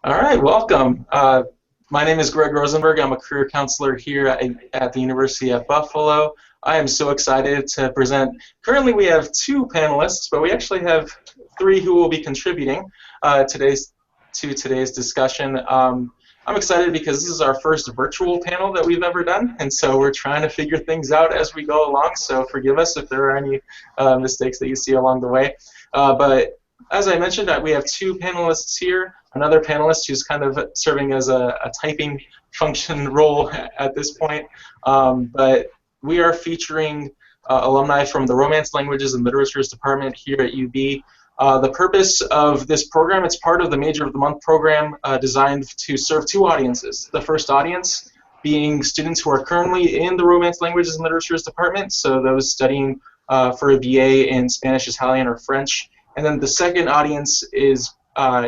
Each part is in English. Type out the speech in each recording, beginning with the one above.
All right, welcome. My name is Greg Rosenberg. I'm a career counselor here at the University of Buffalo. I am so excited to present. Currently, we have two panelists, but we actually have three who will be contributing to today's discussion. I'm excited because this is our first virtual panel that we've ever done, and so we're trying to figure things out as we go along, so forgive us if there are any mistakes that you see along the way. But as I mentioned, we have two panelists here, another panelist who's kind of serving as a typing function role at this point, but we are featuring alumni from the Romance Languages and Literatures Department here at UB. The purpose of this program, it's part of the Major of the Month program designed to serve two audiences. The first audience being students who are currently in the Romance Languages and Literatures Department, so those studying for a BA in Spanish, Italian, or French. And then the second audience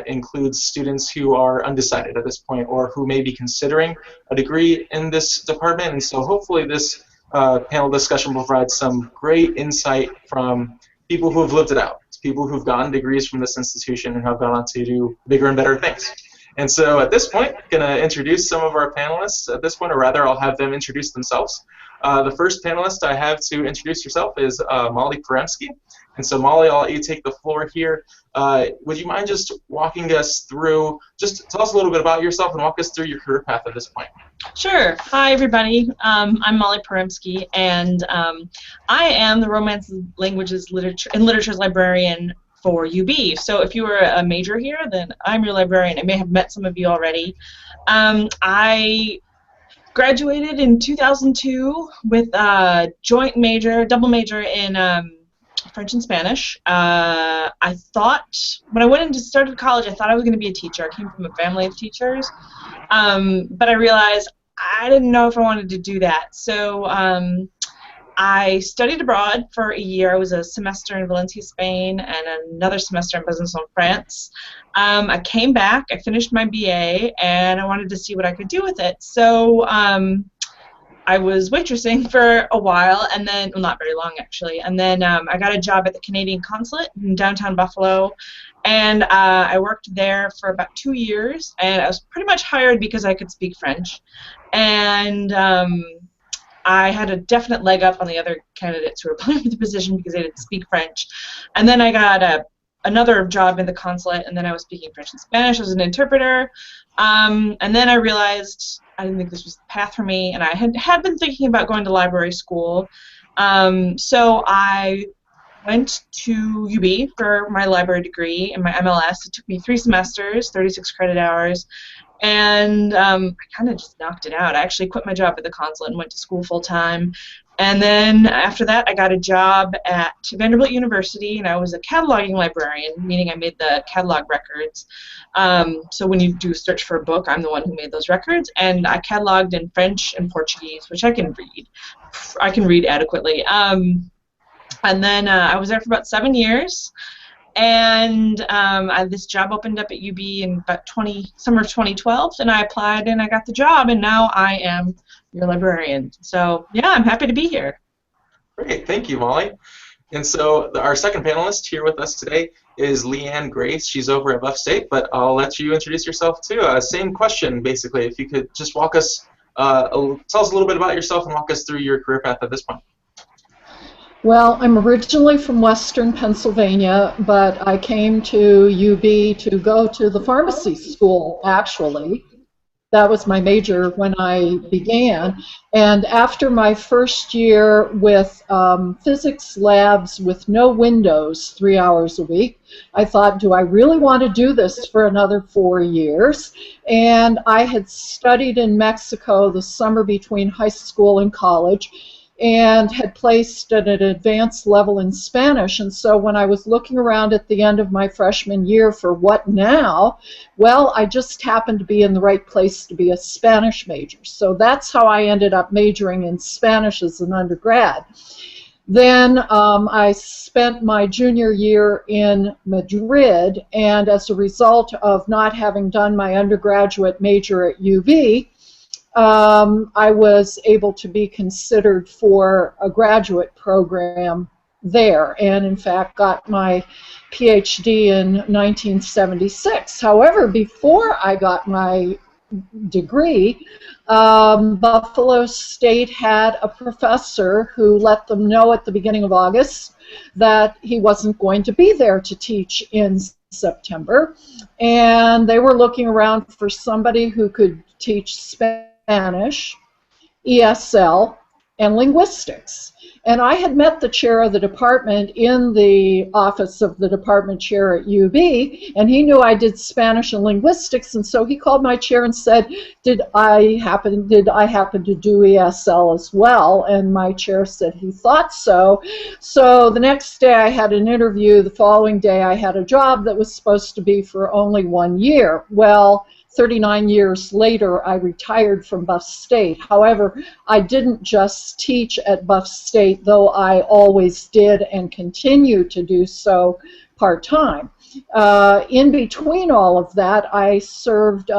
includes students who are undecided at this point or who may be considering a degree in this department. And so hopefully this panel discussion will provide some great insight from people who have lived it out, people who've gotten degrees from this institution and have gone on to do bigger and better things. And so at this point, I'm going to introduce some of our panelists at this point, or rather I'll have them introduce themselves. The first panelist I have to introduce herself is Molly Paremski. And so Molly, I'll let you take the floor here. Would you mind just walking us through, just tell us a little bit about yourself and walk us through your career path at this point. Sure. Hi, everybody. I'm Molly Paremski, and I am the Romance Languages and Literatures librarian for UB. So if you were a major here, then I'm your librarian. I may have met some of you already. I graduated in 2002 with a joint major, double major in French and Spanish. I thought, when I started college, I thought I was going to be a teacher. I came from a family of teachers, but I realized I didn't know if I wanted to do that. So I studied abroad for a year. I was a semester in Valencia, Spain, and another semester in Besançon, France. I came back, I finished my BA, and I wanted to see what I could do with it. So I was waitressing for a while, and then, well, not very long actually, and then I got a job at the Canadian Consulate in downtown Buffalo, and I worked there for about 2 years, and I was pretty much hired because I could speak French, and I had a definite leg up on the other candidates who were applying for the position because they didn't speak French, and then I got another job in the consulate, and then I was speaking French and Spanish as an interpreter, and then I realized I didn't think this was the path for me, and I had been thinking about going to library school. So I went to UB for my library degree and my MLS. It took me 3 semesters, 36 credit hours, and I kind of just knocked it out. I actually quit my job at the consulate and went to school full-time. And then after that, I got a job at Vanderbilt University, and I was a cataloging librarian, meaning I made the catalog records. So when you do a search for a book, I'm the one who made those records, and I cataloged in French and Portuguese, which I can read. I can read adequately. And then I was there for about 7 years, and this job opened up at UB in about summer of 2012, and I applied and I got the job, and now I am your librarian. So yeah, I'm happy to be here. Great, thank you, Molly. And so our second panelist here with us today is Leanne Grace. She's over at Buff State, but I'll let you introduce yourself too. Same question, basically. If you could just walk us, tell us a little bit about yourself and walk us through your career path at this point. Well, I'm originally from Western Pennsylvania, but I came to UB to go to the pharmacy school, actually. That was my major when I began. And after my first year with physics labs with no windows 3 hours a week, I thought, do I really want to do this for another 4 years? And I had studied in Mexico the summer between high school and college, and had placed at an advanced level in Spanish. And so when I was looking around at the end of my freshman year for what now, well, I just happened to be in the right place to be a Spanish major. So that's how I ended up majoring in Spanish as an undergrad. Then I spent my junior year in Madrid, and as a result of not having done my undergraduate major at UB, I was able to be considered for a graduate program there, and in fact got my PhD in 1976. However, before I got my degree, Buffalo State had a professor who let them know at the beginning of August that he wasn't going to be there to teach in September, and they were looking around for somebody who could teach Spanish, ESL, and linguistics. And I had met the chair of the department in the office of the department chair at UB, and he knew I did Spanish and linguistics, and so he called my chair and said, did I happen to do ESL as well? And my chair said he thought so. So the next day I had an interview. The following day I had a job that was supposed to be for only 1 year. Well, 39 years later, I retired from Buff State. However, I didn't just teach at Buff State, though I always did and continue to do so part-time. In between all of that, I served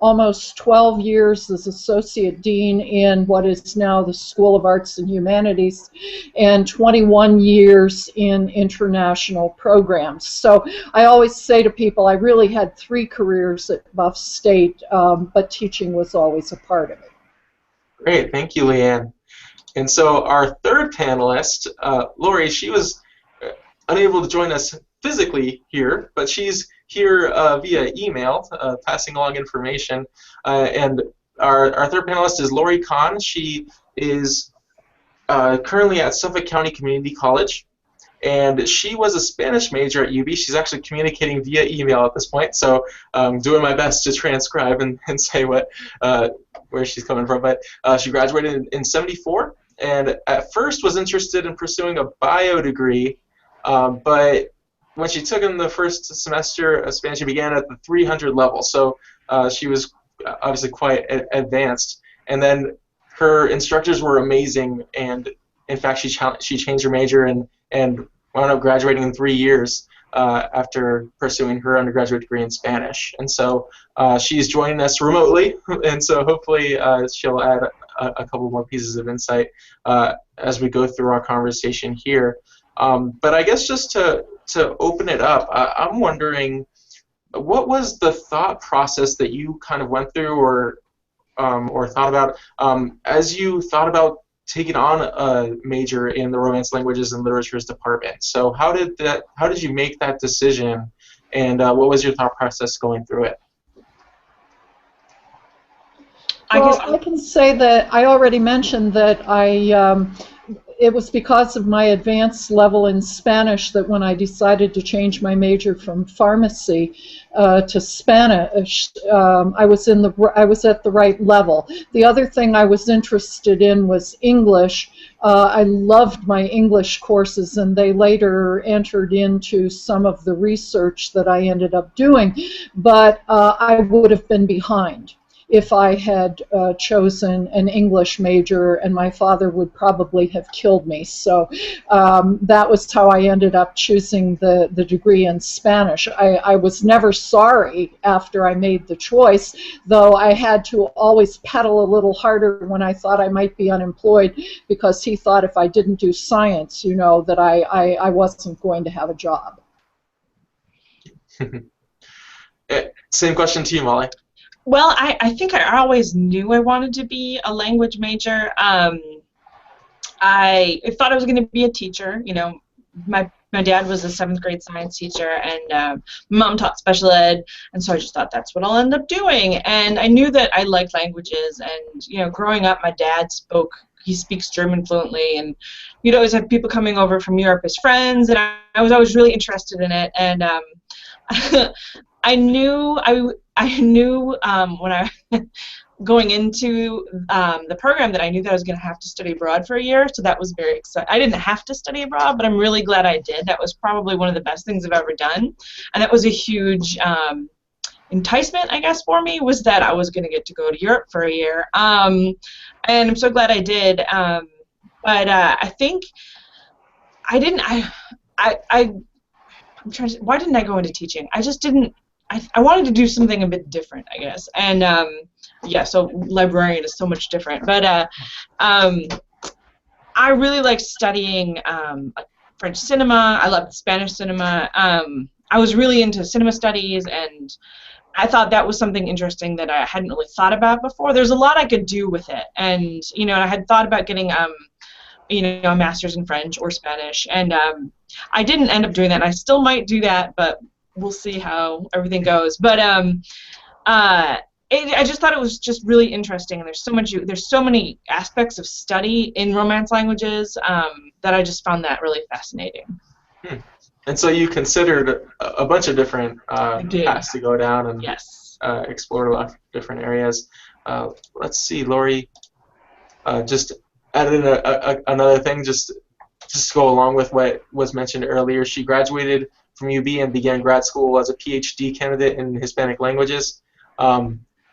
almost 12 years as Associate Dean in what is now the School of Arts and Humanities, and 21 years in international programs. So I always say to people, I really had 3 careers at Buff State, but teaching was always a part of it. Great, thank you, Leanne. And so our third panelist, Lori, she was unable to join us physically here, but she's here via email, passing along information. And our third panelist is Lori Kahn. She is currently at Suffolk County Community College, and she was a Spanish major at UB. She's actually communicating via email at this point, so I'm doing my best to transcribe and say what where she's coming from. But she graduated in '74, and at first was interested in pursuing a bio degree, but when she took in the first semester of Spanish, she began at the 300 level, so she was obviously quite advanced. And then her instructors were amazing, and in fact, she changed her major and wound up graduating in 3 years after pursuing her undergraduate degree in Spanish. And so she's joining us remotely, and so hopefully she'll add a couple more pieces of insight as we go through our conversation here. But I guess just to open it up, I'm wondering, what was the thought process that you kind of went through or thought about as you thought about taking on a major in the Romance Languages and Literatures department? So how did you make that decision, and what was your thought process going through it? Well, I can say that I already mentioned that it was because of my advanced level in Spanish that when I decided to change my major from pharmacy to Spanish, I was at the right level. The other thing I was interested in was English. I loved my English courses, and they later entered into some of the research that I ended up doing, but I would have been behind if I had chosen an English major, and my father would probably have killed me. So that was how I ended up choosing the degree in Spanish. I was never sorry after I made the choice, though I had to always pedal a little harder when I thought I might be unemployed, because he thought if I didn't do science, you know, that I wasn't going to have a job. Same question to you, Molly. Well, I think I always knew I wanted to be a language major. I thought I was going to be a teacher. You know, my dad was a 7th grade science teacher, and mom taught special ed, and so I just thought that's what I'll end up doing. And I knew that I liked languages, and you know, growing up, my dad he speaks German fluently, and you'd always have people coming over from Europe as friends, and I was always really interested in it. And I knew when I going into the program that I knew that I was going to have to study abroad for a year, so that was very exciting. I didn't have to study abroad, but I'm really glad I did. That was probably one of the best things I've ever done, and that was a huge enticement, I guess, for me, was that I was going to get to go to Europe for a year, and I'm so glad I did. But I think I didn't. I'm trying to. Why didn't I go into teaching? I just didn't. I wanted to do something a bit different, I guess, and yeah, so librarian is so much different, but I really like studying French cinema. I loved Spanish cinema. I was really into cinema studies, and I thought that was something interesting that I hadn't really thought about before. There's a lot I could do with it, and I had thought about getting a master's in French or Spanish, and I didn't end up doing that. I still might do that, but we'll see how everything goes. But I just thought it was just really interesting, and there's so many aspects of study in Romance languages that I just found that really fascinating. And so you considered a bunch of different paths to go down and yes. Explored a lot of different areas. Let's see, Lori just added another thing just to go along with what was mentioned earlier. She graduated from UB and began grad school as a PhD candidate in Hispanic languages.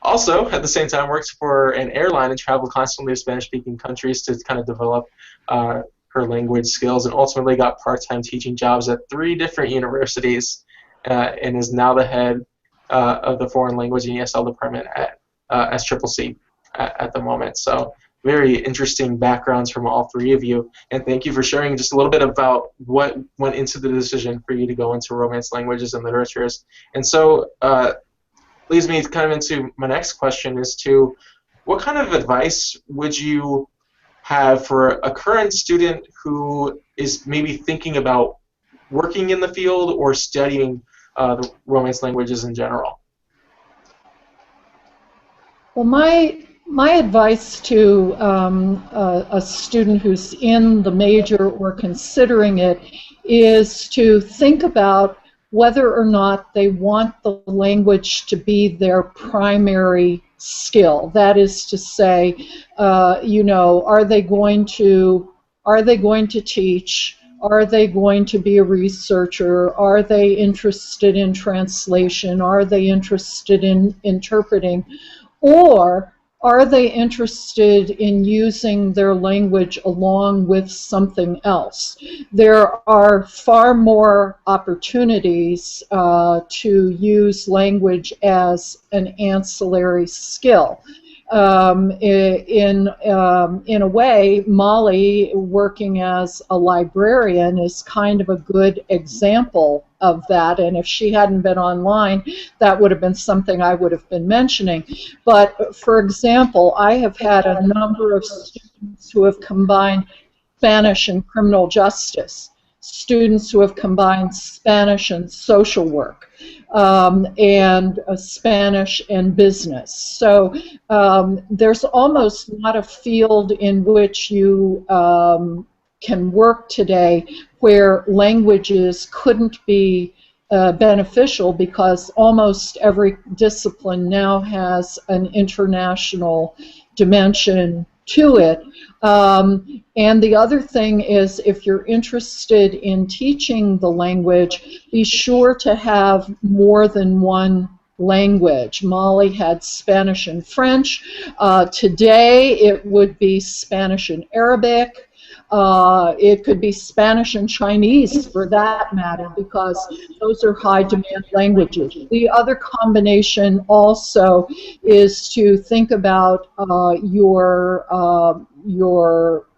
Also, at the same time, worked for an airline and traveled constantly to Spanish-speaking countries to kind of develop her language skills, and ultimately got part-time teaching jobs at 3 different universities, and is now the head of the Foreign Language and ESL department at SCCC at the moment. So very interesting backgrounds from all 3 of you, and thank you for sharing just a little bit about what went into the decision for you to go into Romance languages and literatures. And so leads me kind of into my next question as to what kind of advice would you have for a current student who is maybe thinking about working in the field or studying the Romance languages in general? Well, my advice to a student who's in the major or considering it is to think about whether or not they want the language to be their primary skill. That is to say, are they going to teach? Are they going to be a researcher? Are they interested in translation? Are they interested in interpreting? Or are they interested in using their language along with something else? There are far more opportunities to use language as an ancillary skill. In a way, Molly, working as a librarian, is kind of a good example of that, and if she hadn't been online, that would have been something I would have been mentioning. But for example, I have had a number of students who have combined Spanish and criminal justice, students who have combined Spanish and social work, and Spanish and business. So there's almost not a field in which you can work today where languages couldn't be beneficial, because almost every discipline now has an international dimension to it. And the other thing is, if you're interested in teaching the language, be sure to have more than one language. Molly had Spanish and French. Today it would be Spanish and Arabic. It could be Spanish and Chinese, for that matter, because those are high-demand languages. The other combination also is to think about your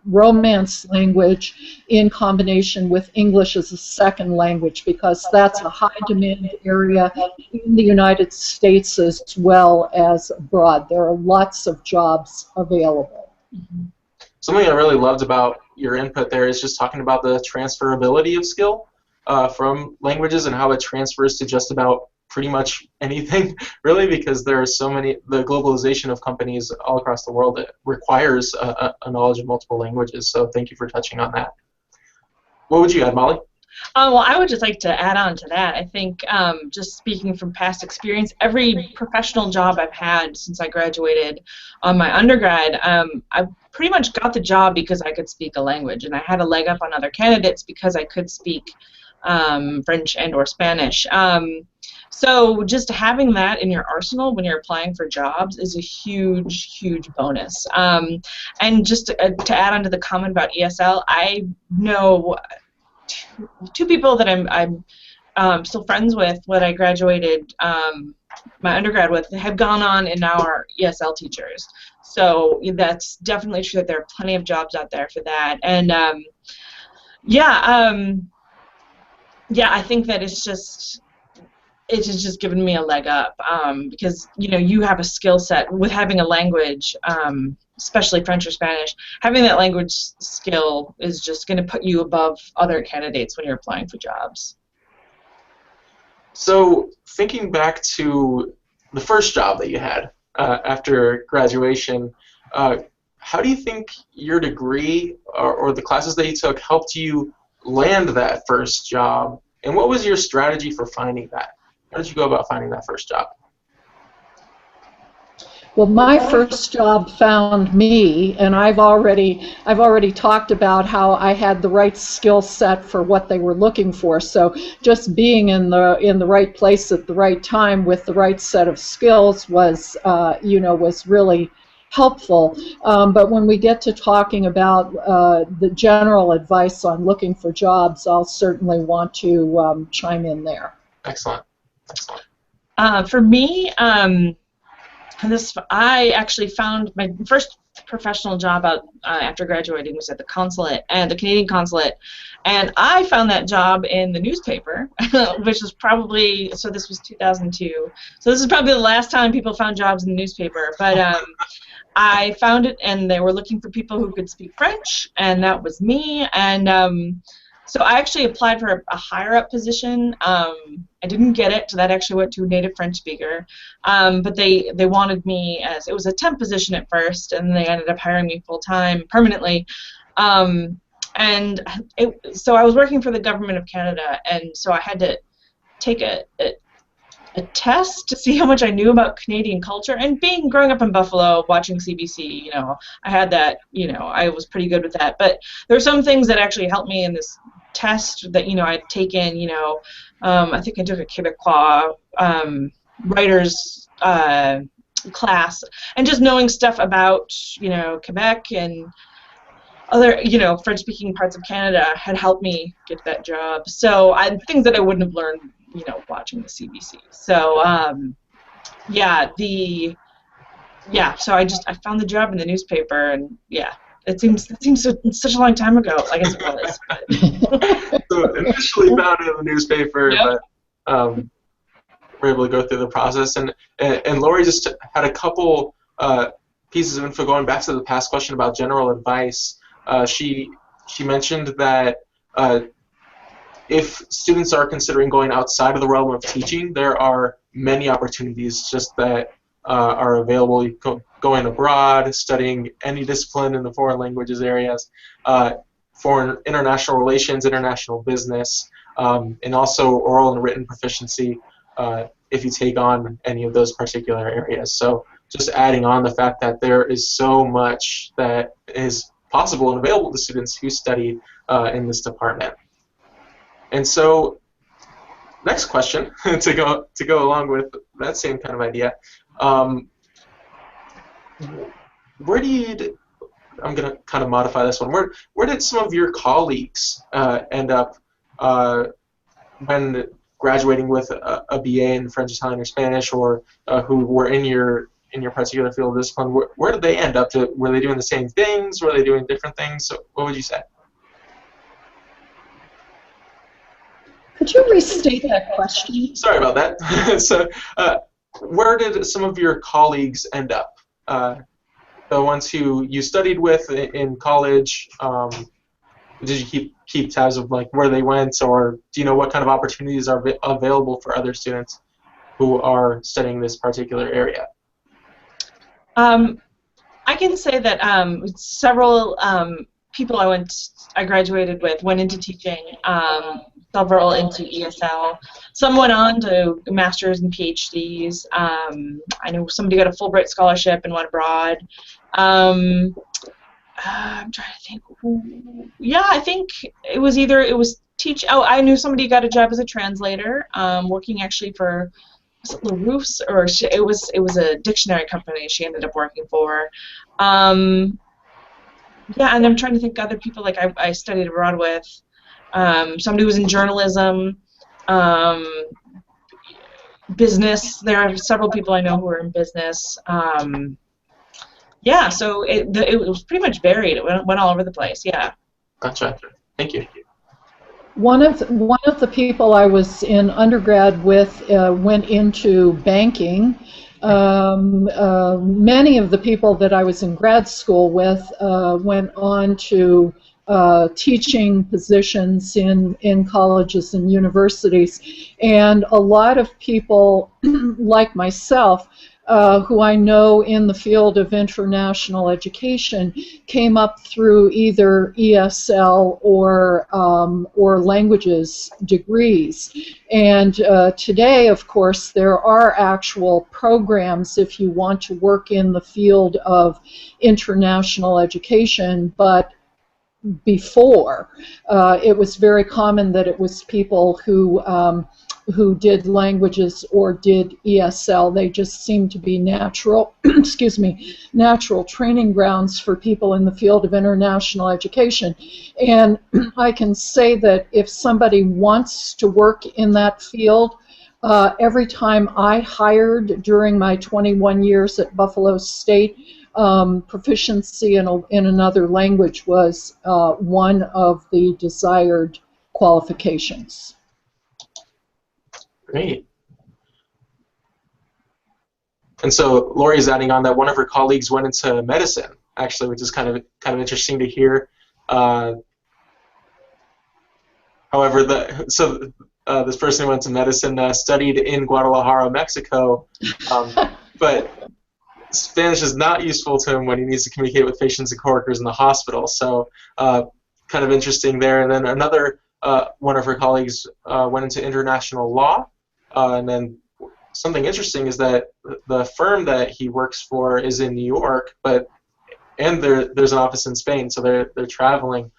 Romance language in combination with English as a second language, because that's a high-demand area in the United States as well as abroad. There are lots of jobs available. Mm-hmm. Something I really loved about your input there is just talking about the transferability of skill from languages and how it transfers to just about pretty much anything, really, because there are so many, the globalization of companies all across the world, it requires a knowledge of multiple languages. So thank you for touching on that. What would you add, Molly? Well, I would just like to add on to that. I think just speaking from past experience, every professional job I've had since I graduated on my undergrad, I pretty much got the job because I could speak a language, and I had a leg up on other candidates because I could speak French and or Spanish. So just having that in your arsenal when you're applying for jobs is a huge, huge bonus. And just to add on to the comment about ESL, I know two people that I'm still friends with, what I graduated my undergrad with, have gone on and now are ESL teachers. So that's definitely true that there are plenty of jobs out there for that. And Yeah, yeah, I think that it's has just given me a leg up, because you have a skill set with having a language, especially French or Spanish. Having that language skill is just going to put you above other candidates when you're applying for jobs. So thinking back to the first job that you had after graduation, how do you think your degree or the classes that you took helped you land that first job? And what was your strategy for finding that? How did you go about finding that first job? Well, my first job found me, and I've already talked about how I had the right skill set for what they were looking for. So just being in the right place at the right time with the right set of skills was was really helpful. But when we get to talking about the general advice on looking for jobs, I'll certainly want to chime in there. Excellent. Excellent. For me, I actually found my first professional job out after graduating was at the consulate, and the Canadian consulate, and I found that job in the newspaper, which was probably, so this was 2002, so this is probably the last time people found jobs in the newspaper, but I found it, and they were looking for people who could speak French, and that was me, and so I actually applied for a higher-up position. I didn't get it, so that actually went to a native French speaker. But they wanted me as, it was a temp position at first, and they ended up hiring me full-time, permanently. So I was working for the government of Canada, and so I had to take a test to see how much I knew about Canadian culture. And growing up in Buffalo, watching CBC, I had that, I was pretty good with that. But there were some things that actually helped me in this test that, I'd taken, I think I took a Quebecois writers class, and just knowing stuff about, Quebec and other, French-speaking parts of Canada had helped me get that job. So things that I wouldn't have learned, watching the CBC. So so I found the job in the newspaper, and it seems such a long time ago. I guess it was. So initially found it in the newspaper, yep. But we're able to go through the process. And Lori just had a couple pieces of info going back to the past question about general advice. She mentioned that if students are considering going outside of the realm of teaching, there are many opportunities just that are available. Going abroad, studying any discipline in the foreign languages areas, foreign international relations, international business, and also oral and written proficiency if you take on any of those particular areas. So just adding on the fact that there is so much that is possible and available to students who study in this department. And so, next question to go along with that same kind of idea. Where did, I'm going to kind of modify this one. Where did some of your colleagues end up when graduating with a BA in French, Italian, or Spanish, or who were in your particular field of discipline? Where did they end up? Were they doing the same things? Were they doing different things? So what would you say? Could you restate that question? Sorry about that. So, where did some of your colleagues end up? The ones who you studied with in college, did you keep tabs of like where they went, or do you know what kind of opportunities are available for other students who are studying this particular area? I can say that several people I graduated with went into teaching. Several into ESL. Some went on to masters and PhDs. I know somebody got a Fulbright scholarship and went abroad. I'm trying to think. I think it was teach. Oh, I knew somebody got a job as a translator, working actually for, was it LaRousse, or it was a dictionary company she ended up working for. And I'm trying to think other people like I studied abroad with. Somebody was in journalism, business. There are several people I know who are in business. So it was pretty much varied. It went all over the place. Yeah. Gotcha. Thank you. One of the people I was in undergrad with went into banking. Many of the people that I was in grad school with went on to teaching positions in colleges and universities. And a lot of people like myself who I know in the field of international education came up through either ESL or languages degrees. And today, of course, there are actual programs if you want to work in the field of international education, but before, it was very common that it was people who did languages or did ESL. They just seemed to be natural, excuse me, natural training grounds for people in the field of international education. And I can say that if somebody wants to work in that field, every time I hired during my 21 years at Buffalo State, proficiency in another language was one of the desired qualifications. Great. And so Lori's adding on that one of her colleagues went into medicine, actually, which is kind of interesting to hear. However, this person who went to medicine studied in Guadalajara, Mexico, but Spanish is not useful to him when he needs to communicate with patients and coworkers in the hospital. So kind of interesting there. And then another one of her colleagues went into international law. And then something interesting is that the firm that he works for is in New York, and there's an office in Spain, so they're traveling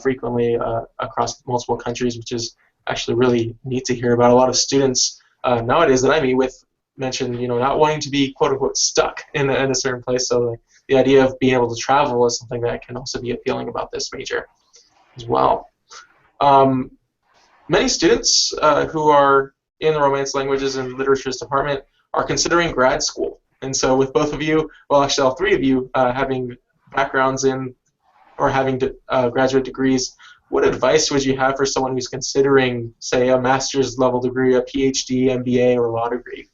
frequently across multiple countries, which is actually really neat to hear about. A lot of students nowadays that I meet with mention, not wanting to be quote unquote stuck in a certain place. So the idea of being able to travel is something that can also be appealing about this major as well. Many students who are in the Romance Languages and Literatures department are considering grad school. And so with both of you, well, actually all three of you having backgrounds in or having graduate degrees, what advice would you have for someone who's considering, say, a master's level degree, a PhD, MBA, or law degree?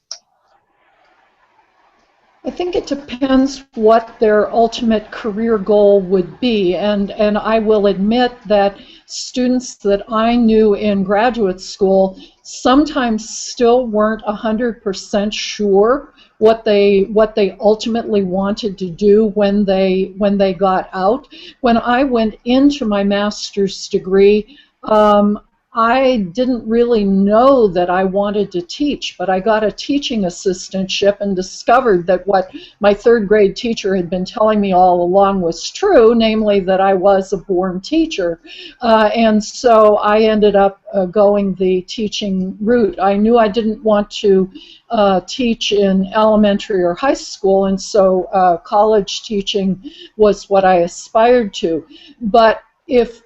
I think it depends what their ultimate career goal would be, and I will admit that students that I knew in graduate school sometimes still weren't 100% sure what they ultimately wanted to do when they got out. When I went into my master's degree, I didn't really know that I wanted to teach, but I got a teaching assistantship and discovered that what my third grade teacher had been telling me all along was true, namely that I was a born teacher. And so I ended up going the teaching route. I knew I didn't want to teach in elementary or high school, and so college teaching was what I aspired to. But if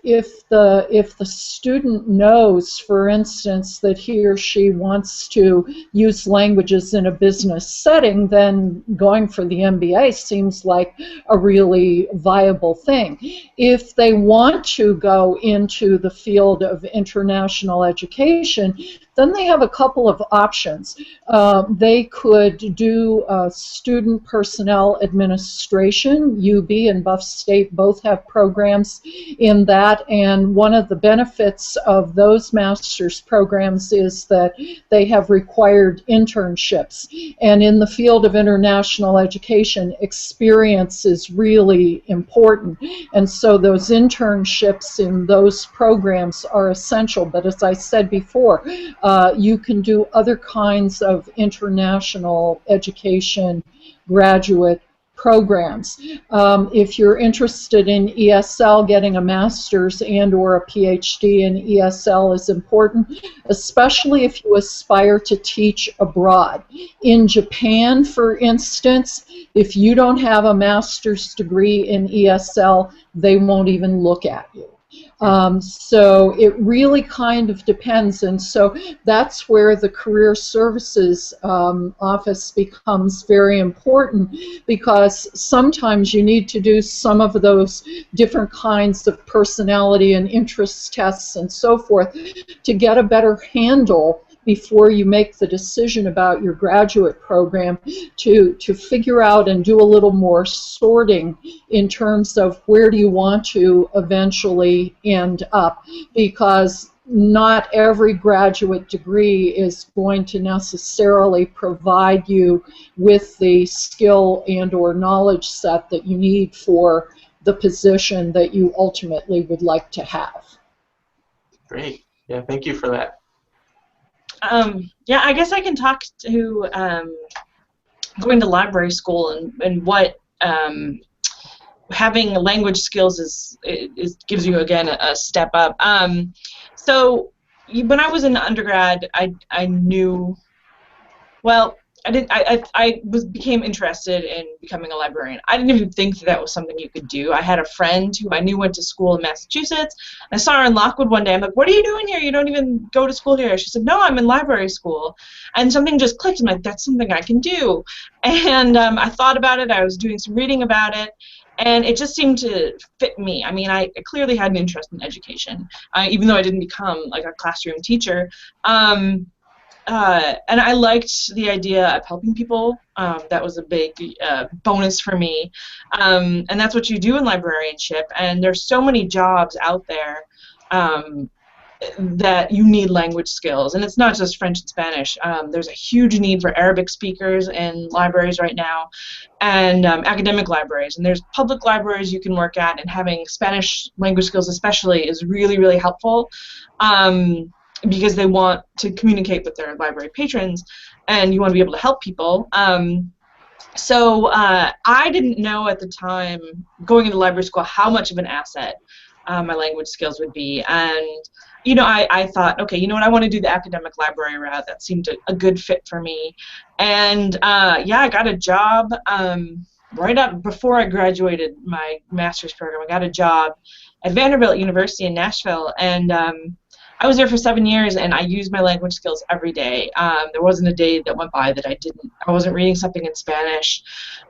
the student knows, for instance, that he or she wants to use languages in a business setting, then going for the MBA seems like a really viable thing. If they want to go into the field of international education, then they have a couple of options. They could do student personnel administration. UB and Buff State both have programs in that, and one of the benefits of those master's programs is that they have required internships. And in the field of international education, experience is really important. And so those internships in those programs are essential. But as I said before, you can do other kinds of international education graduate programs. If you're interested in ESL, getting a master's and or a PhD in ESL is important, especially if you aspire to teach abroad. In Japan, for instance, if you don't have a master's degree in ESL, they won't even look at you. So it really kind of depends, and so that's where the Career Services Office becomes very important, because sometimes you need to do some of those different kinds of personality and interest tests and so forth to get a better handle before you make the decision about your graduate program, to figure out and do a little more sorting in terms of where do you want to eventually end up, because not every graduate degree is going to necessarily provide you with the skill and or knowledge set that you need for the position that you ultimately would like to have. Great. Yeah, thank you for that. Yeah, I guess I can talk to going to library school and what having language skills is gives you, again, a step up. So when I was in undergrad, I knew, well, I became interested in becoming a librarian. I didn't even think that was something you could do. I had a friend who I knew went to school in Massachusetts. I saw her in Lockwood one day. I'm like, "What are you doing here? You don't even go to school here." She said, "No, I'm in library school." And something just clicked. I'm like, "That's something I can do." And I thought about it. I was doing some reading about it, and it just seemed to fit me. I mean, I clearly had an interest in education, even though I didn't become like a classroom teacher. And I liked the idea of helping people. That was a big bonus for me. And that's what you do in librarianship. And there's so many jobs out there that you need language skills. And it's not just French and Spanish. There's a huge need for Arabic speakers in libraries right now, and academic libraries. And there's public libraries you can work at, and having Spanish language skills especially is really, really helpful. Because they want to communicate with their library patrons, and you want to be able to help people. So I didn't know at the time, going into library school, how much of an asset my language skills would be. And you know, I thought, okay, you know what, I want to do the academic library route. That seemed a good fit for me. And yeah, I got a job right up before I graduated my master's program. I got a job at Vanderbilt University in Nashville, and I was there for 7 years, and I used my language skills every day. There wasn't a day that went by that I wasn't reading something in Spanish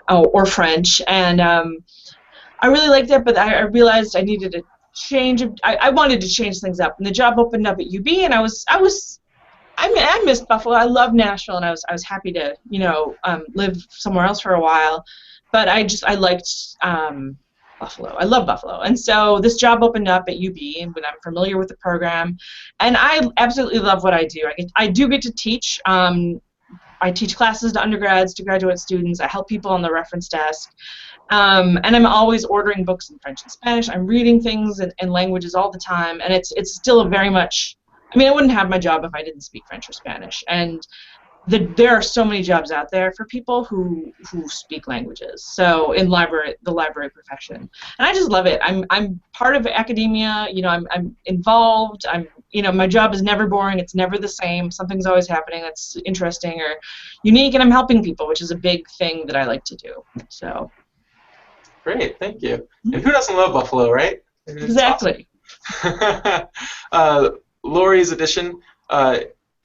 or French, and I really liked it. But I realized I needed a change. I wanted to change things up, and the job opened up at UB, and I missed Buffalo. I love Nashville, and I was happy to live somewhere else for a while. But I liked Buffalo. I love Buffalo. And so this job opened up at UB, and when I'm familiar with the program, and I absolutely love what I do. I do get to teach. I teach classes to undergrads, to graduate students. I help people on the reference desk. And I'm always ordering books in French and Spanish. I'm reading things in languages all the time, and it's still a very much, I mean, I wouldn't have my job if I didn't speak French or Spanish. And there are so many jobs out there for people who speak languages. So in the library profession, and I just love it. I'm part of academia. You know, I'm involved. My job is never boring. It's never the same. Something's always happening that's interesting or unique, and I'm helping people, which is a big thing that I like to do. So. Great, thank you. And who doesn't love Buffalo, right? Exactly. Awesome. Lori's addition.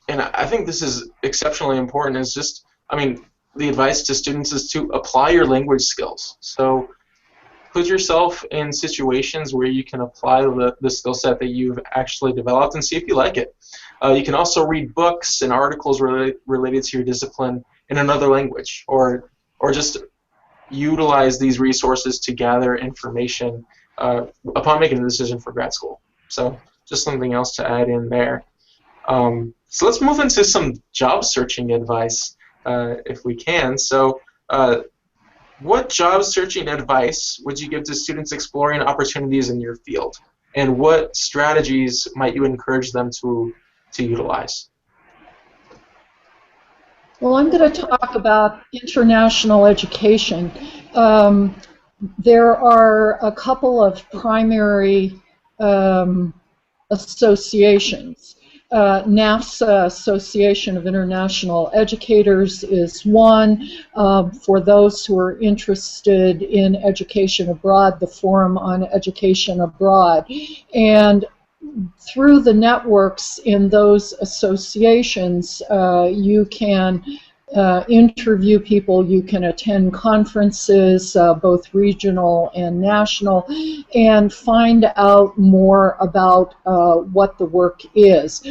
And I think this is exceptionally important, is just, I mean, the advice to students is to apply your language skills. So put yourself in situations where you can apply the skill set that you've actually developed and see if you like it. You can also read books and articles related to your discipline in another language, or just utilize these resources to gather information upon making a decision for grad school. So just something else to add in there. So let's move into some job searching advice, if we can. So what job searching advice would you give to students exploring opportunities in your field? And what strategies might you encourage them to utilize? Well, I'm going to talk about international education. There are a couple of primary associations. NAFSA, Association of International Educators, is one. For those who are interested in education abroad, the Forum on Education Abroad. And through the networks in those associations, you can interview people, you can attend conferences, both regional and national, and find out more about what the work is.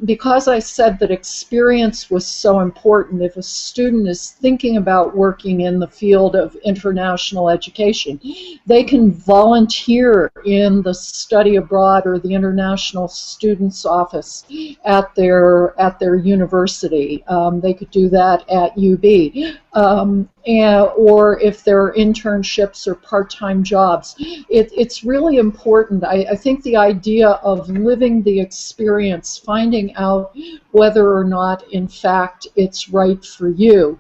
Because I said that experience was so important, if a student is thinking about working in the field of international education, they can volunteer in the study abroad or the international students office at their university. They could do that at UB. Or if there are internships or part-time jobs. It's really important. I think the idea of living the experience, finding out whether or not in fact it's right for you,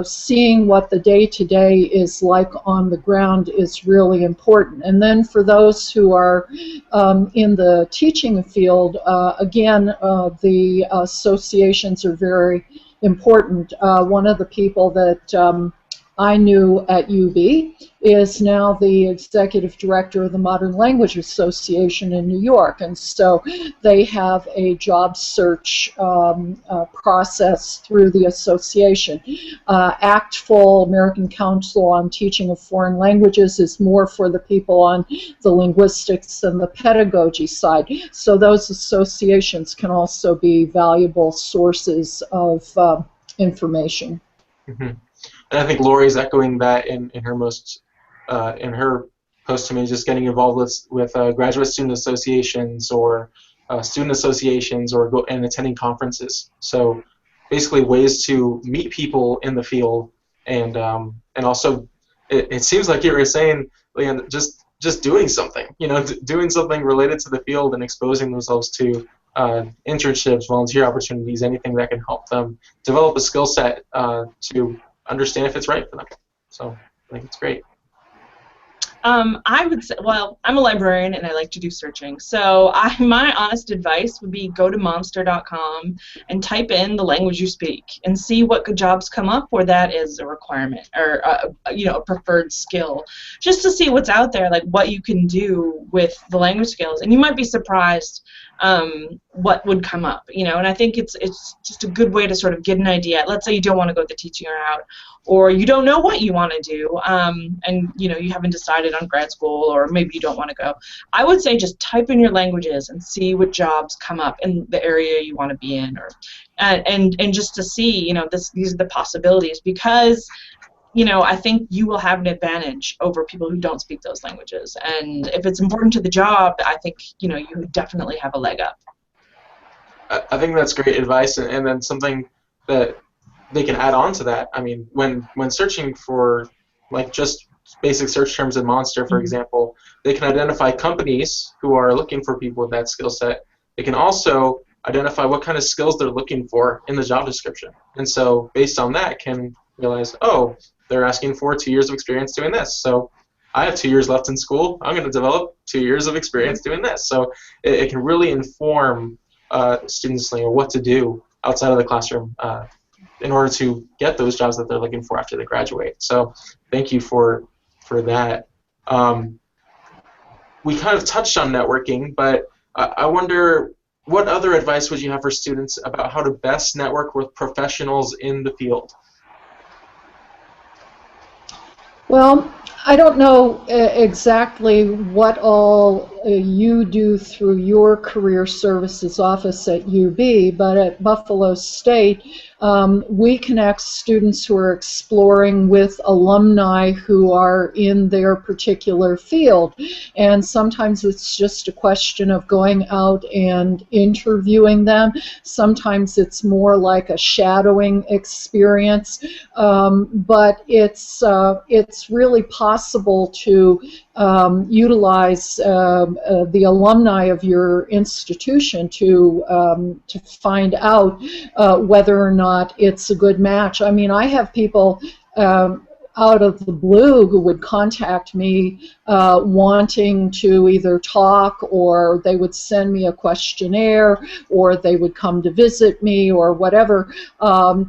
seeing what the day-to-day is like on the ground is really important. And then for those who are in the teaching field, again, the associations are very important. One of the people that I knew at UB is now the executive director of the Modern Language Association in New York, and so they have a job search process through the association. ACTFL, American Council on Teaching of Foreign Languages, is more for the people on the linguistics and the pedagogy side. So those associations can also be valuable sources of information. Mm-hmm. And I think Lori's echoing that in her most in her post to me, just getting involved with graduate student associations or and attending conferences. So basically ways to meet people in the field, and also it seems like you were saying, Leanne, just doing something, doing something related to the field and exposing themselves to internships, volunteer opportunities, anything that can help them develop a skill set to understand if it's right for them. So I think it's great. I would say, well, I'm a librarian and I like to do searching. So my honest advice would be go to monster.com and type in the language you speak and see what good jobs come up where that is a requirement or a preferred skill, just to see what's out there, like what you can do with the language skills. And you might be surprised what would come up, and I think it's just a good way to sort of get an idea. Let's say you don't want to go the teaching route, or you don't know what you want to do, and you haven't decided on grad school, or maybe you don't want to go. I would say just type in your languages and see what jobs come up in the area you want to be in, or and just to see, these are the possibilities, because I think you will have an advantage over people who don't speak those languages. And if it's important to the job, I think, you definitely have a leg up. I think that's great advice, and then something that they can add on to that. I mean, when searching for, like, just basic search terms in Monster, for example, they can identify companies who are looking for people with that skill set. They can also identify what kind of skills they're looking for in the job description. And so based on that, can realize, oh, they're asking for 2 years of experience doing this. So I have 2 years left in school. I'm going to develop 2 years of experience doing this. So it can really inform students what to do outside of the classroom in order to get those jobs that they're looking for after they graduate. So thank you for that. We kind of touched on networking, but I wonder, what other advice would you have for students about how to best network with professionals in the field? Well, I don't know exactly what all you do through your career services office at UB, but at Buffalo State, we connect students who are exploring with alumni who are in their particular field. And sometimes it's just a question of going out and interviewing them. Sometimes it's more like a shadowing experience. But it's really possible to utilize the alumni of your institution to find out whether or not it's a good match. I mean, I have people out of the blue who would contact me wanting to either talk, or they would send me a questionnaire, or they would come to visit me, or whatever,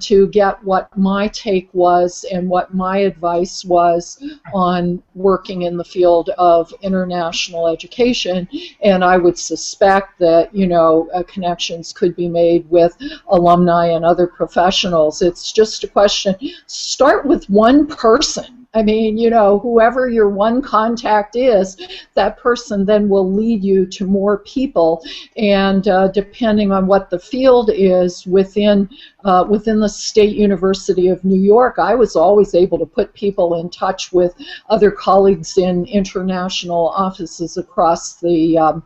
to get what my take was and what my advice was on working in the field of international education. And I would suspect that, you know, connections could be made with alumni and other professionals. It's just a question. Start with one person. I mean, you know, whoever your one contact is, that person then will lead you to more people. And depending on what the field is within the State University of New York, I was always able to put people in touch with other colleagues in international offices across the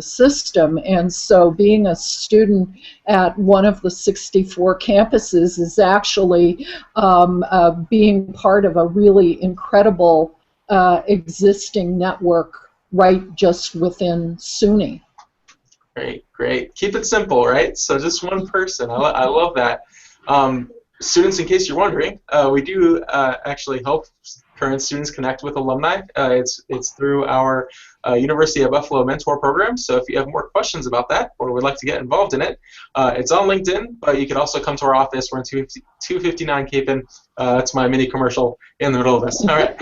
system. And so being a student at one of the 64 campuses is actually being part of a really incredible existing network right just within SUNY. Great, great. Keep it simple, right? So just one person. I love that. Students, in case you're wondering, we do actually help current students connect with alumni. It's through our University of Buffalo Mentor Program. So if you have more questions about that or would like to get involved in it, it's on LinkedIn, but you can also come to our office. We're in 259 Capen. It's my mini commercial in the middle of this. All right.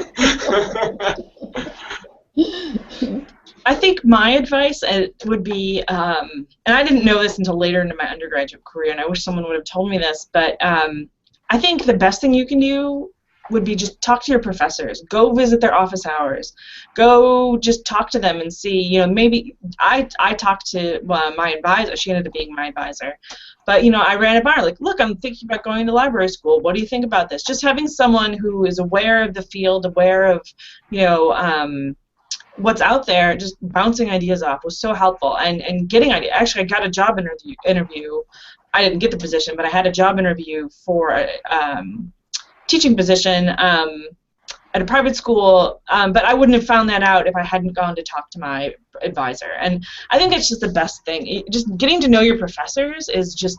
I think my advice would be, and I didn't know this until later in my undergraduate career, and I wish someone would have told me this, but I think the best thing you can do would be just talk to your professors. Go visit their office hours. Go just talk to them and see, you know, maybe I talked to my advisor. She ended up being my advisor. But, you know, I ran it by her, like, look, I'm thinking about going to library school. What do you think about this? Just having someone who is aware of the field, aware of, you know, what's out there, just bouncing ideas off was so helpful. And getting ideas. Actually, I got a job interview. I didn't get the position, but I had a job interview for a teaching position at a private school, but I wouldn't have found that out if I hadn't gone to talk to my advisor. And I think it's just the best thing. Just getting to know your professors is just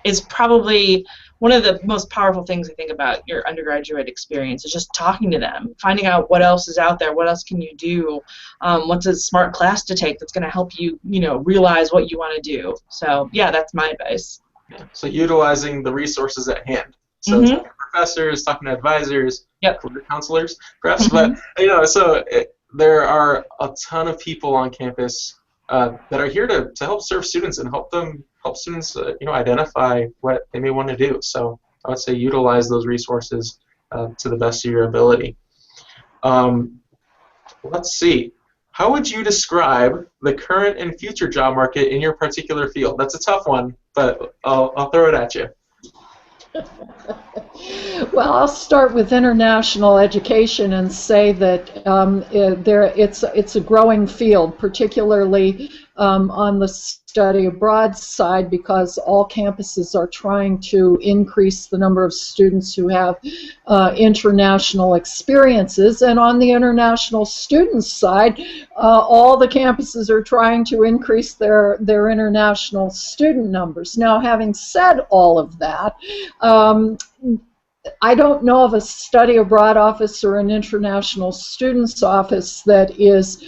is probably one of the most powerful things I think about your undergraduate experience, is just talking to them, finding out what else is out there, what else can you do, what's a smart class to take that's going to help you, you know, realize what you want to do. So yeah, that's my advice. Yeah. So utilizing the resources at hand. So talking to professors, talking to advisors, career counselors, perhaps. But you know, so there are a ton of people on campus that are here to help serve students and help students you know, identify what they may want to do. So I would say utilize those resources to the best of your ability. Let's see. How would you describe the current and future job market in your particular field? That's a tough one, but I'll throw it at you. Well, I'll start with international education and say that it's a growing field, particularly on the study abroad side, because all campuses are trying to increase the number of students who have international experiences. And on the international students side, all the campuses are trying to increase their international student numbers. Now, having said all of that, I don't know of a study abroad office or an international students office that is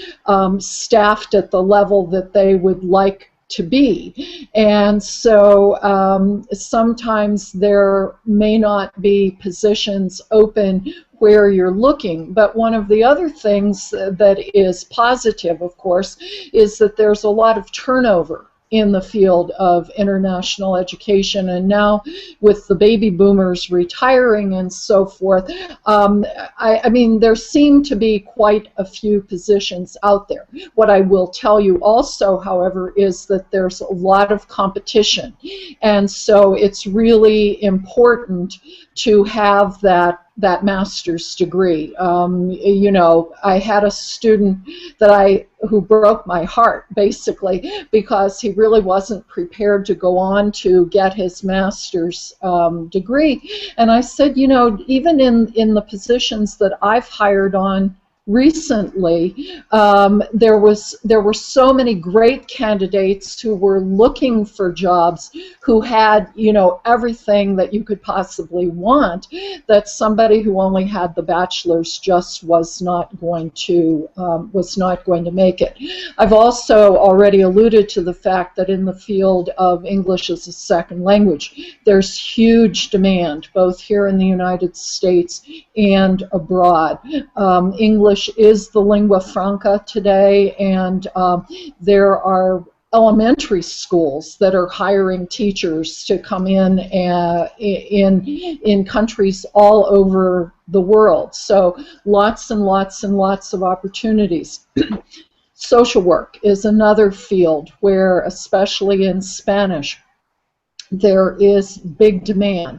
staffed at the level that they would like to be. And so sometimes there may not be positions open where you're looking. But one of the other things that is positive, of course, is that there's a lot of turnover in the field of international education. And now with the baby boomers retiring and so forth, I mean, there seem to be quite a few positions out there. What I will tell you also, however, is that there's a lot of competition. And so it's really important to have that master's degree. You know, I had a student who broke my heart, basically, because he really wasn't prepared to go on to get his master's degree. And I said, you know, even in the positions that I've hired on recently, there were so many great candidates who were looking for jobs, who had, you know, everything that you could possibly want, that somebody who only had the bachelor's just was not going to make it. I've also already alluded to the fact that in the field of English as a second language, there's huge demand, both here in the United States and abroad. English is the lingua franca today, and there are elementary schools that are hiring teachers to come in countries all over the world. So lots and lots and lots of opportunities. Social work is another field where, especially in Spanish, there is big demand.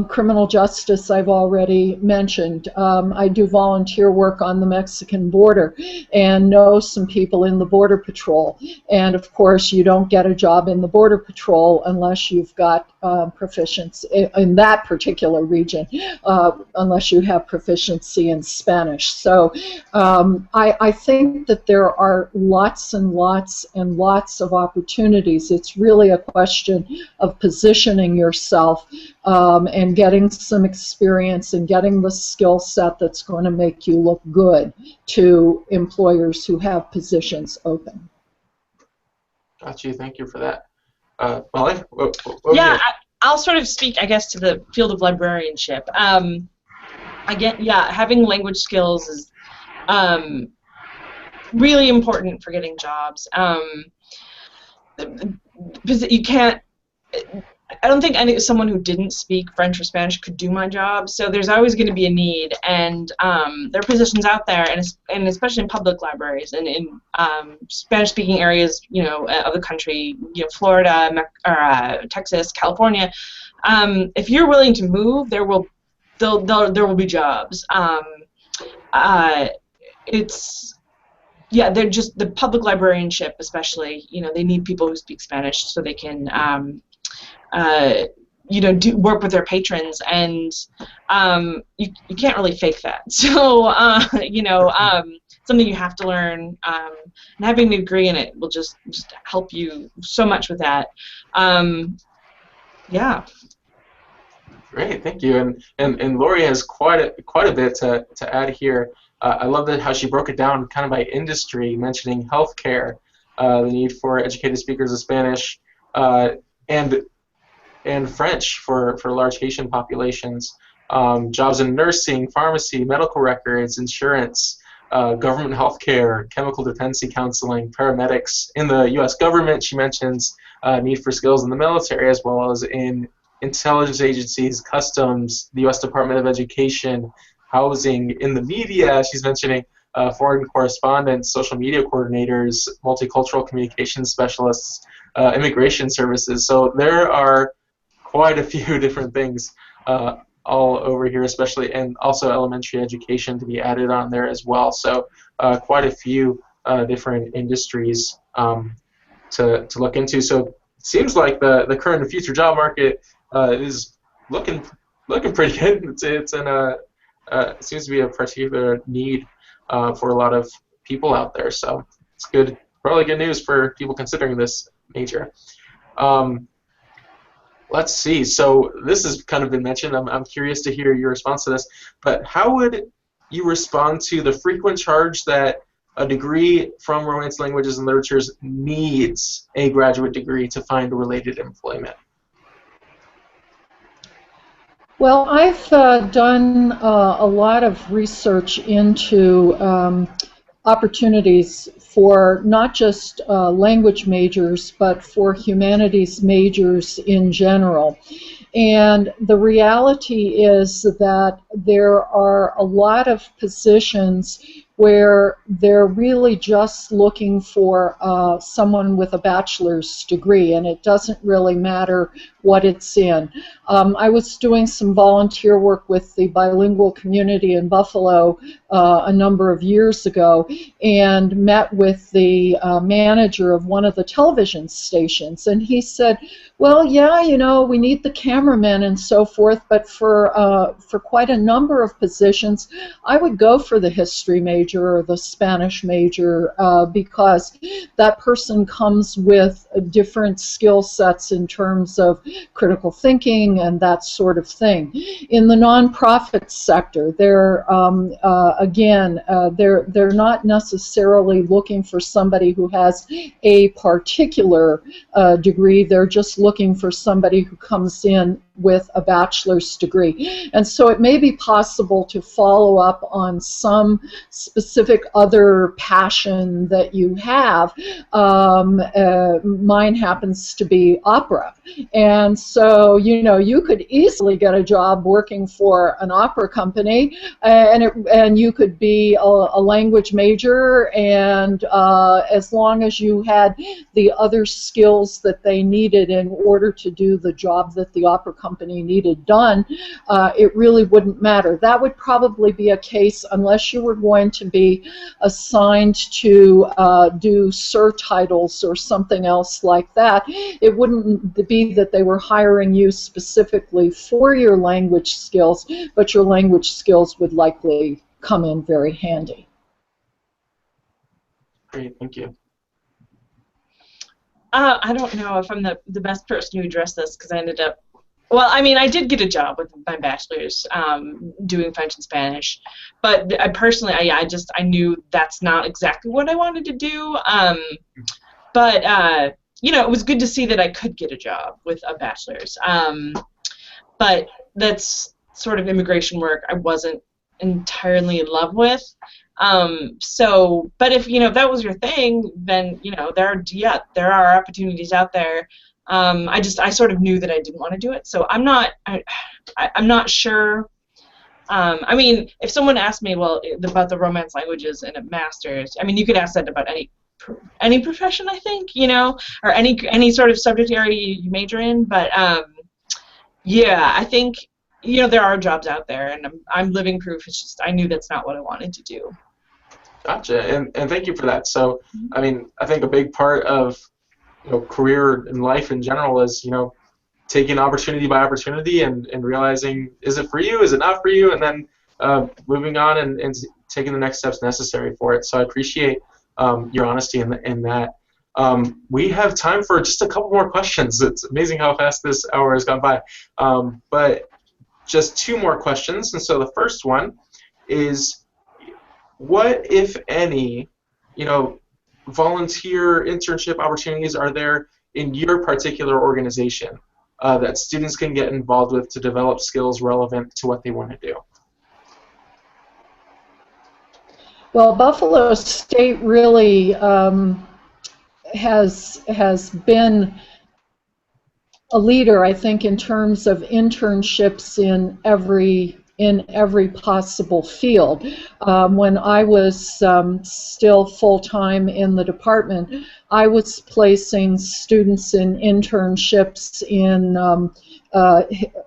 Criminal justice, I've already mentioned. I do volunteer work on the Mexican border and know some people in the Border Patrol. And of course, you don't get a job in the Border Patrol unless you've got proficiency in that particular region, unless you have proficiency in Spanish. So I think that there are lots and lots and lots of opportunities. It's really a question of positioning yourself and getting some experience and getting the skill set that's going to make you look good to employers who have positions open. Got you. Thank you for that. Molly? Yeah, I'll sort of speak, I guess, to the field of librarianship. Having language skills is really important for getting jobs. Because you can't, I don't think someone who didn't speak French or Spanish could do my job, so there's always going to be a need, and there are positions out there, and especially in public libraries and in Spanish-speaking areas, you know, of the country, you know, Florida, Texas, California. If you're willing to move, there will be jobs. They're just the public librarianship, especially. You know, they need people who speak Spanish so they can. Work with their patrons, and you can't really fake that. So, something you have to learn, and having a degree in it will just help you so much with that. Yeah. Great, thank you. And Lori has quite a bit to add here. I love how she broke it down kind of by industry, mentioning healthcare, the need for educated speakers of Spanish, and French for large Haitian populations, jobs in nursing, pharmacy, medical records, insurance, government healthcare, chemical dependency counseling, paramedics. In the U.S. government, she mentions need for skills in the military as well as in intelligence agencies, customs, the U.S. Department of Education, housing. In the media, she's mentioning foreign correspondents, social media coordinators, multicultural communications specialists, immigration services. So there are quite a few different things all over here, especially, and also elementary education to be added on there as well. So quite a few different industries to look into. So it seems like the current and future job market is looking pretty good. It seems to be a particular need for a lot of people out there. So it's good, probably good news for people considering this major. Let's see. So this has kind of been mentioned. I'm curious to hear your response to this. But how would you respond to the frequent charge that a degree from Romance Languages and Literatures needs a graduate degree to find related employment? Well, I've done a lot of research into opportunities for not just language majors, but for humanities majors in general. And the reality is that there are a lot of positions where they're really just looking for someone with a bachelor's degree, and it doesn't really matter what it's in. I was doing some volunteer work with the bilingual community in Buffalo a number of years ago, and met with the manager of one of the television stations, and he said, well, yeah, you know, we need the cameramen and so forth, but for quite a number of positions, I would go for the history major major or the Spanish major, because that person comes with different skill sets in terms of critical thinking and that sort of thing. In the nonprofit sector, they're not necessarily looking for somebody who has a particular degree. They're just looking for somebody who comes in with a bachelor's degree. And so it may be possible to follow up on some specific other passion that you have. Mine happens to be opera. And so, you know, you could easily get a job working for an opera company, and you could be a language major, and as long as you had the other skills that they needed in order to do the job that the opera company needed done, it really wouldn't matter. That would probably be a case unless you were going to be assigned to do Sir titles or something else like that. It wouldn't be that they were hiring you specifically for your language skills, but your language skills would likely come in very handy. Great, thank you. I don't know if I'm the best person to address this, because I ended up, well, I mean, I did get a job with my bachelor's doing French and Spanish, but I personally, I knew that's not exactly what I wanted to do. But you know, it was good to see that I could get a job with a bachelor's. But that's sort of immigration work I wasn't entirely in love with. So, but if, you know, if that was your thing, then, you know, there are opportunities out there. I sort of knew that I didn't want to do it, so I'm not sure. I mean, if someone asked me, well, about the Romance languages in a master's, I mean, you could ask that about any profession, I think, you know, or any sort of subject area you major in. But yeah, I think, you know, there are jobs out there, and I'm living proof. It's just I knew that's not what I wanted to do. Gotcha, and thank you for that. So, I mean, I think a big part of, you know, career and life in general is, you know, taking opportunity by opportunity and realizing, is it for you, is it not for you, and then moving on and taking the next steps necessary for it. So I appreciate your honesty in that. We have time for just a couple more questions. It's amazing how fast this hour has gone by. But just two more questions. And so the first one is, what, if any, you know, volunteer internship opportunities are there in your particular organization that students can get involved with to develop skills relevant to what they want to do? Well, Buffalo State really has been a leader, I think, in terms of internships in every possible field. When I was still full-time in the department, I was placing students in internships in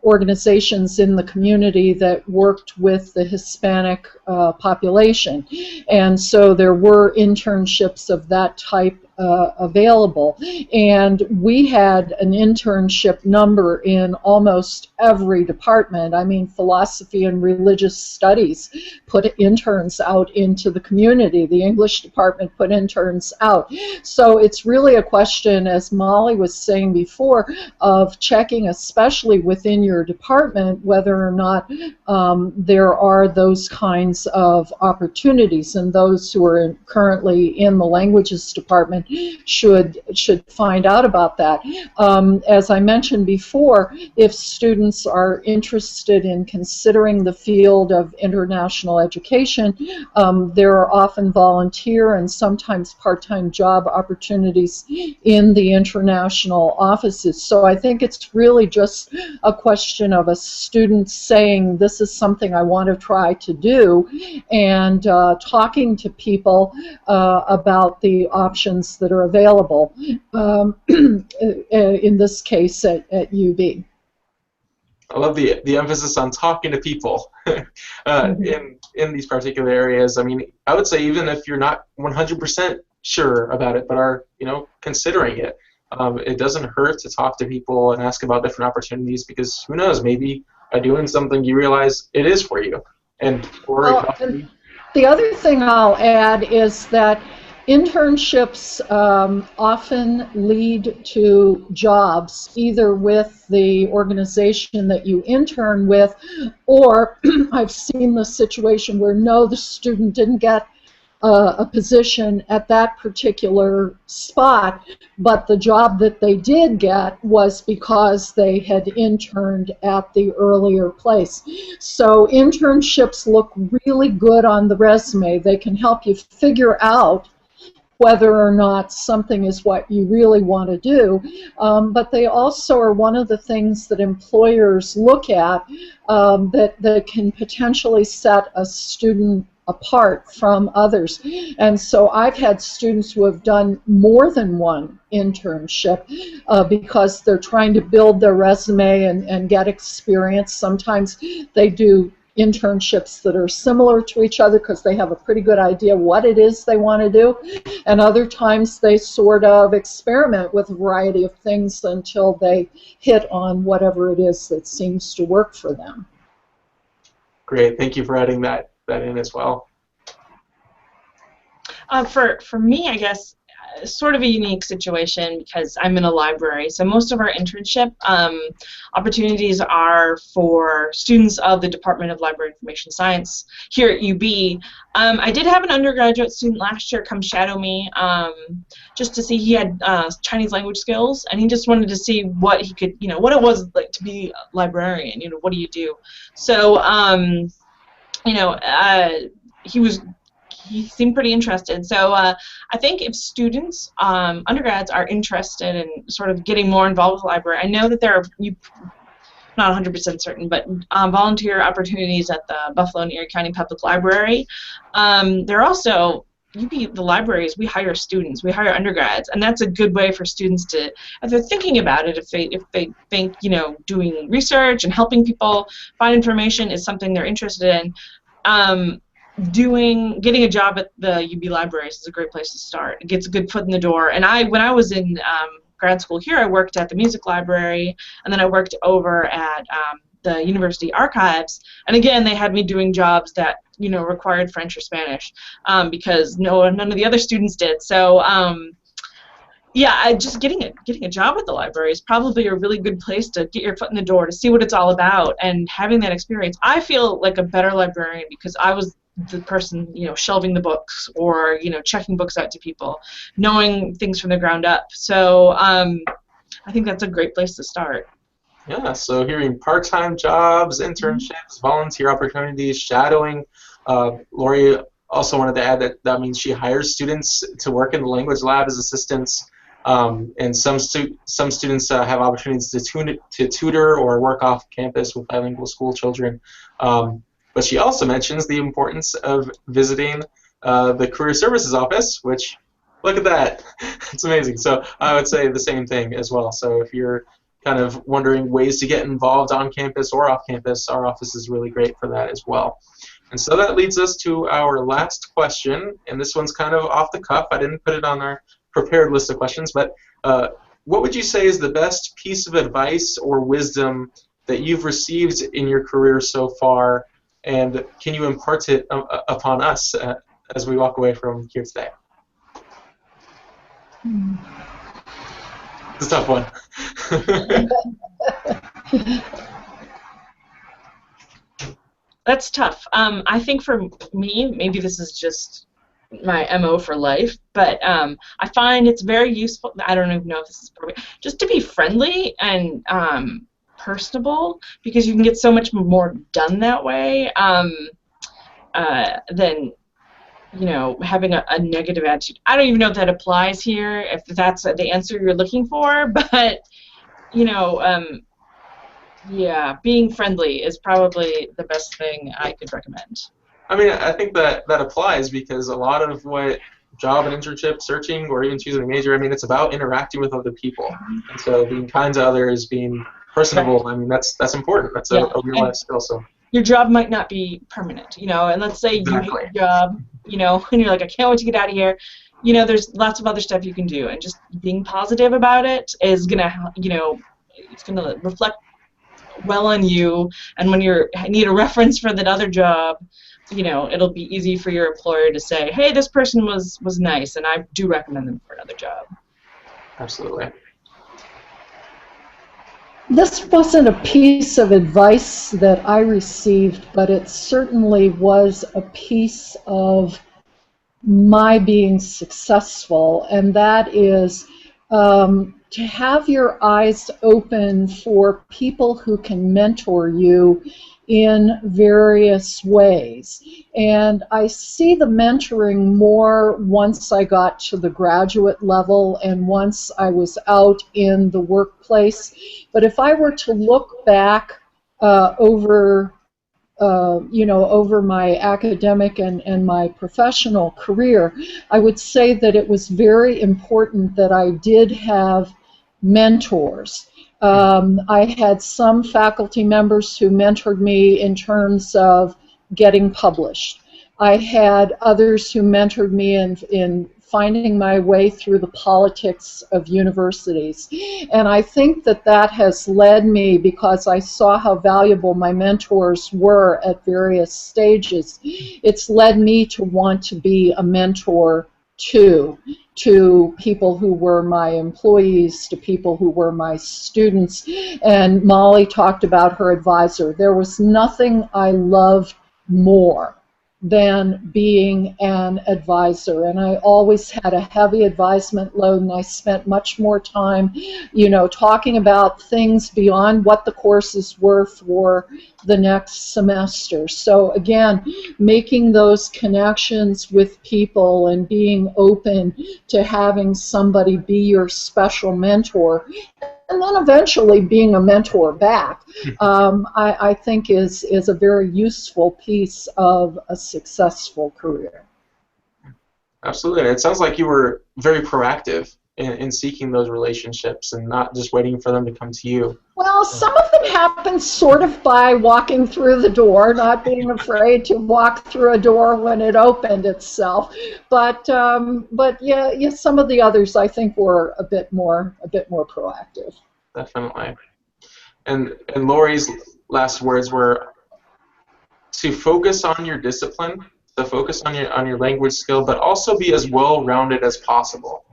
organizations in the community that worked with the Hispanic population. And so there were internships of that type available. And we had an internship number in almost every department. I mean, philosophy and religious studies put interns out into the community. The English department put interns out. So it's really a question, as Molly was saying before, of checking, especially within your department, whether or not there are those kinds of opportunities, and those who are currently in the languages department should find out about that. As I mentioned before, if students are interested in considering the field of international education, there are often volunteer and sometimes part-time job opportunities in the international offices. So I think it's really just a question of a student saying, this is something I want to try to do, and talking to people about the options that are available, in this case at UB. I love the emphasis on talking to people in these particular areas. I mean, I would say even if you're not 100% sure about it, but are, you know, considering it, it doesn't hurt to talk to people and ask about different opportunities, because who knows, maybe by doing something you realize it is for you. And or The other thing I'll add is that internships often lead to jobs, either with the organization that you intern with, or I've seen the situation where no, the student didn't get a position at that particular spot, but the job that they did get was because they had interned at the earlier place. So internships look really good on the resume. They can help you figure out whether or not something is what you really want to do, but they also are one of the things that employers look at that can potentially set a student apart from others. And so I've had students who have done more than one internship because they're trying to build their resume and get experience. Sometimes they do internships that are similar to each other because they have a pretty good idea what it is they want to do, and other times they sort of experiment with a variety of things until they hit on whatever it is that seems to work for them. Great, thank you for adding that in as well. For me, I guess, sort of a unique situation because I'm in a library. So most of our internship opportunities are for students of the Department of Library Information Science here at UB. I did have an undergraduate student last year come shadow me just to see. He had Chinese language skills, and he just wanted to see what he could, what it was like to be a librarian. What do you do? So, he seemed pretty interested. So I think if students, undergrads, are interested in sort of getting more involved with the library, I know that there are, not 100% certain, but volunteer opportunities at the Buffalo and Erie County Public Library. There are also, the libraries, we hire students, we hire undergrads, and that's a good way for students to, if they're thinking about it, if they think, doing research and helping people find information is something they're interested in, getting a job at the UB libraries is a great place to start. It gets a good foot in the door. And when I was in grad school here, I worked at the music library, and then I worked over at the university archives. And again, they had me doing jobs that required French or Spanish because none of the other students did. So yeah, just getting a job at the library is probably a really good place to get your foot in the door, to see what it's all about, and having that experience. I feel like a better librarian because I was the person, shelving the books or, checking books out to people, knowing things from the ground up. So I think that's a great place to start. Yeah, so hearing part-time jobs, internships, volunteer opportunities, shadowing. Lori also wanted to add that means she hires students to work in the language lab as assistants, and some students have opportunities to tutor or work off campus with bilingual school children. But she also mentions the importance of visiting the Career Services Office, which, look at that, it's amazing. So I would say the same thing as well. So if you're kind of wondering ways to get involved on campus or off campus, our office is really great for that as well. And so that leads us to our last question, and this one's kind of off the cuff. I didn't put it on our prepared list of questions, but what would you say is the best piece of advice or wisdom that you've received in your career so far, and can you impart it upon us as we walk away from here today? It's a tough one. That's tough. I think for me, maybe this is just my MO for life, but I find it's very useful. I don't even know if this is appropriate, just to be friendly and personable, because you can get so much more done that way than having a negative attitude. I don't even know if that applies here, if that's the answer you're looking for, but yeah, being friendly is probably the best thing I could recommend. I mean, I think that applies because a lot of what job and internship searching or even choosing a major, I mean, it's about interacting with other people. And so being kind to others, being personable, right. I mean, that's important. That's a real life skill. So your job might not be permanent, and let's say you hate your job, and you're like, I can't wait to get out of here. There's lots of other stuff you can do, and just being positive about it is gonna, it's gonna reflect well on you. And when you need a reference for that other job, it'll be easy for your employer to say, hey, this person was nice, and I do recommend them for another job. Absolutely. This wasn't a piece of advice that I received, but it certainly was a piece of my being successful, and that is to have your eyes open for people who can mentor you in various ways. And I see the mentoring more once I got to the graduate level and once I was out in the workplace. But if I were to look back over my academic and my professional career, I would say that it was very important that I did have mentors. I had some faculty members who mentored me in terms of getting published. I had others who mentored me in finding my way through the politics of universities. And I think that that has led me, because I saw how valuable my mentors were at various stages, it's led me to want to be a mentor to people who were my employees, to people who were my students. And Molly talked about her advisor. There was nothing I loved more than being an advisor, and I always had a heavy advisement load, and I spent much more time, talking about things beyond what the courses were for the next semester. So again, making those connections with people and being open to having somebody be your special mentor, and then eventually being a mentor back, I think is a very useful piece of a successful career. Absolutely. It sounds like you were very proactive in seeking those relationships and not just waiting for them to come to you. Well, some of it happens sort of by walking through the door, not being afraid to walk through a door when it opened itself. But yeah, some of the others I think were a bit more proactive. Definitely. And Lori's last words were to focus on your discipline, to focus on your language skill, but also be as well-rounded as possible.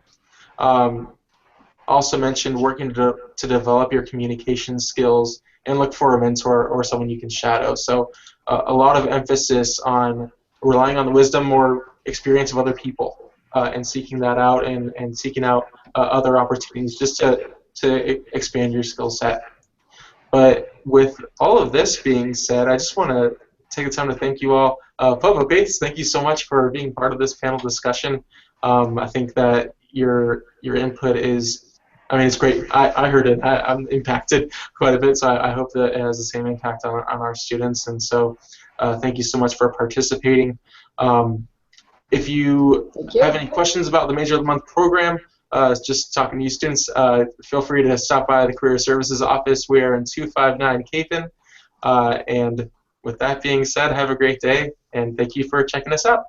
Also mentioned working to develop your communication skills and look for a mentor or someone you can shadow. So a lot of emphasis on relying on the wisdom or experience of other people and seeking that out and seeking out other opportunities just to expand your skill set. But with all of this being said, I just want to take the time to thank you all. Pova Bates, thank you so much for being part of this panel discussion. I think that your input is, it's great. I heard it. I'm impacted quite a bit, so I hope that it has the same impact on our students. And so thank you so much for participating. If you have any questions about the Major of the Month program, just talking to you students, feel free to stop by the Career Services office. We are in 259 Capen. And with that being said, have a great day, and thank you for checking us out.